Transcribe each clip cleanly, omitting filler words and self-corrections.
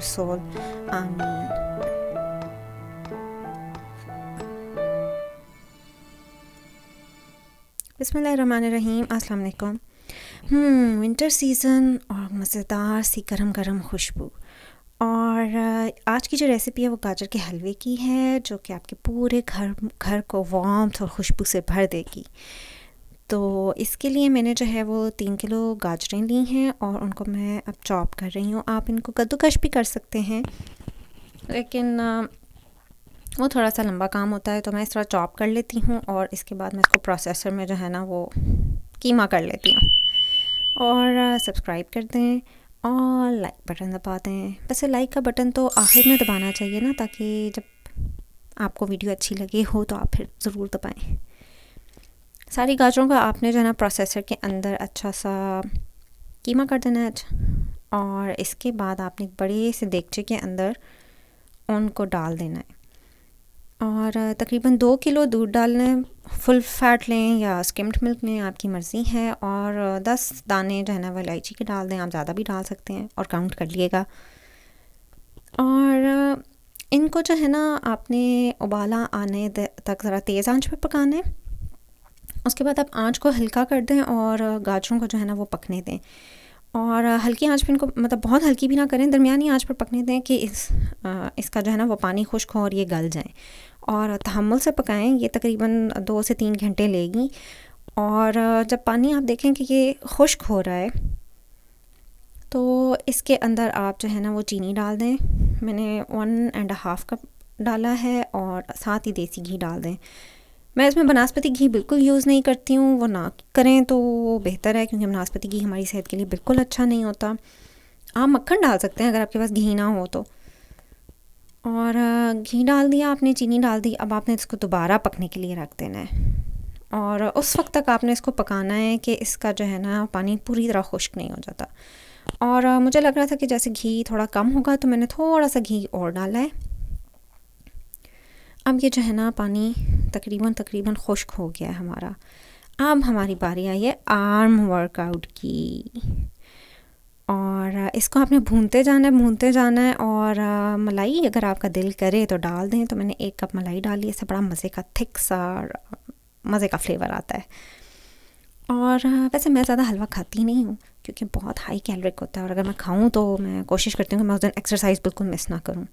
soul. बिस्मिल्लाहिर्रहमानिर्रहीम, अस्सलाम वालेकुम। विंटर सीज़न और मज़ेदार सी गरम गरम खुशबू। और आज की जो रेसिपी है वो गाजर के हलवे की है, जो कि आपके पूरे घर को वार्मथ और खुशबू से भर देगी। तो इसके लिए मैंने जो है वो 3 किलो गाजरें ली हैं और उनको मैं अब चॉप कर रही हूँ। आप इनको कद्दूकश भी कर सकते हैं, लेकिन वो थोड़ा सा लंबा काम होता है, तो मैं इस तरह चॉप कर लेती हूँ और इसके बाद मैं इसको प्रोसेसर में जो है ना वो कीमा कर लेती हूँ। और सब्सक्राइब कर दें और लाइक बटन दबा दें। वैसे लाइक का बटन तो आखिर में दबाना चाहिए ना, ताकि जब आपको वीडियो अच्छी लगे हो तो आप फिर ज़रूर दबाएं। सारी गाजरों का आपने जो है ना प्रोसेसर के अंदर अच्छा सा कीमा कर देना है। और इसके बाद आपने एक बड़े से देगचे के अंदर उनको डाल देना है और तकरीबन 2 किलो दूध डालना है। फुल फैट लें या स्किम्ड मिल्क लें, आपकी मर्ज़ी है। और 10 दाने जो है ना वो इलायची के डाल दें, आप ज़्यादा भी डाल सकते हैं और काउंट कर लिएगा। और इनको जो है ना आपने उबाला आने तक ज़रा तेज़ आंच पर पकाना है। उसके बाद आप आंच को हल्का कर दें और गाजरों को जो है ना वो पकने दें। और हल्की आंच पे इनको, मतलब बहुत हल्की भी ना करें, दरमियानी आंच पर पकने दें कि इसका जो है ना वो पानी खुश्क हो और ये गल जाए। और तहम्मुल से पकाएं, ये तकरीबन 2 से 3 घंटे लेगी। और जब पानी आप देखें कि ये खुश्क हो रहा है तो इसके अंदर आप जो है ना वो चीनी डाल दें। मैंने 1.5 कप डाला है और साथ ही देसी घी डाल दें। मैं इसमें बनास्पति घी बिल्कुल यूज़ नहीं करती हूँ, वो ना करें तो बेहतर है, क्योंकि बनास्पति घी हमारी सेहत के लिए बिल्कुल अच्छा नहीं होता। आप मक्खन डाल सकते हैं अगर आपके पास घी ना हो तो। और घी डाल दिया आपने, चीनी डाल दी। अब आपने इसको दोबारा पकने के लिए रख देना है और उस वक्त तक आपने इसको पकाना है कि इसका जो है ना पानी पूरी तरह खुश्क नहीं हो जाता। और मुझे लग रहा था कि जैसे घी थोड़ा कम होगा, तो मैंने थोड़ा सा घी और डाला है। अब ये जो है ना पानी तकरीबन खुश्क हो गया है हमारा। अब हमारी बारी आई है आर्म वर्कआउट की। और इसको आपने भूनते जाना है। और मलाई अगर आपका दिल करे तो डाल दें। तो मैंने 1 कप मलाई डाली, इससे बड़ा मज़े का थिक सा मज़े का फ्लेवर आता है। और वैसे मैं ज़्यादा हलवा खाती नहीं हूँ, क्योंकि बहुत हाई कैलोरिक होता है। और अगर मैं खाऊँ तो मैं कोशिश करती हूँ कि मैं उस दिन एक्सरसाइज बिल्कुल मिस ना करूँ।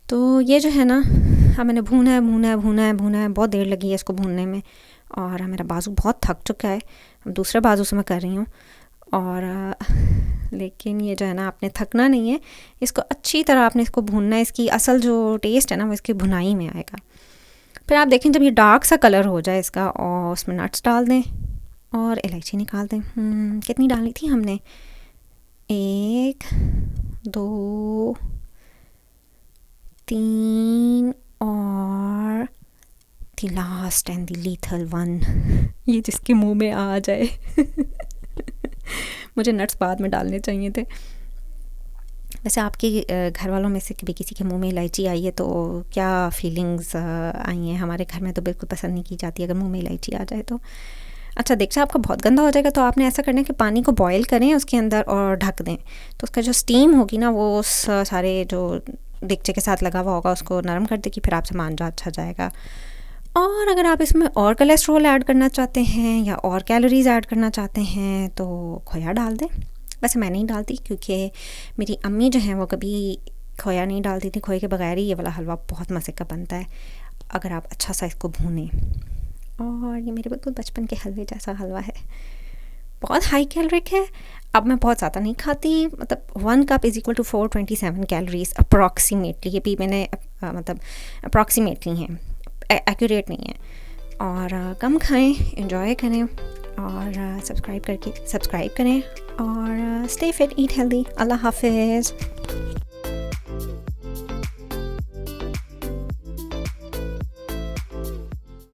तो ये जो है ना, अब मैंने भूना है, बहुत देर लगी है इसको भूनने में। और मेरा बाजू बहुत थक चुका है, अब दूसरे बाजू से मैं कर रही हूँ। और लेकिन ये जो है ना, आपने थकना नहीं है, इसको अच्छी तरह आपने इसको भूनना है। इसकी असल जो टेस्ट है ना वो इसकी भुनाई में आएगा। फिर आप देखें जब ये डार्क सा कलर हो जाए इसका, और उसमें नट्स डाल दें और इलायची निकाल दें। कितनी डालनी थी हमने? 1, 2, 3 और the last and the lethal one, ये जिसके मुंह में आ जाए। मुझे नट्स बाद में डालने चाहिए थे। वैसे आपके घर वालों में से कभी किसी के मुंह में इलायची आई है तो क्या फीलिंग्स आई हैं? हमारे घर में तो बिल्कुल पसंद नहीं की जाती अगर मुंह में इलायची आ जाए तो। अच्छा, देगचा आपका बहुत गंदा हो जाएगा, तो आपने ऐसा करना है कि पानी को बॉयल करें उसके अंदर और ढक दें। तो उसका जो स्टीम होगी ना वो उस सारे जो देगचे के साथ लगा हुआ होगा उसको नरम कर देगी, फिर आपसे मांजा अच्छा जाएगा। और अगर आप इसमें और कोलेस्ट्रॉल ऐड करना चाहते हैं या और कैलोरीज ऐड करना चाहते हैं तो खोया डाल दें। वैसे मैं नहीं डालती, क्योंकि मेरी अम्मी जो हैं वो कभी खोया नहीं डालती थी। खोए के बगैर ही ये वाला हलवा बहुत मज़े का बनता है अगर आप अच्छा सा इसको भूनें। और ये मेरे बिल्कुल बचपन के हलवे जैसा हलवा है, बहुत हाई कैलोरिक है। अब मैं बहुत ज़्यादा नहीं खाती, मतलब 1 कप = 427 कैलोरीज अप्रॉक्सीमेटली। ये भी मैंने मतलब अप्रॉक्सीमेटली हैं, एक्यूरेट नहीं है। और कम खाएं, एंजॉय करें और सब्सक्राइब करें और स्टे फिट, ईट हेल्दी। अल्लाह हाफिज़।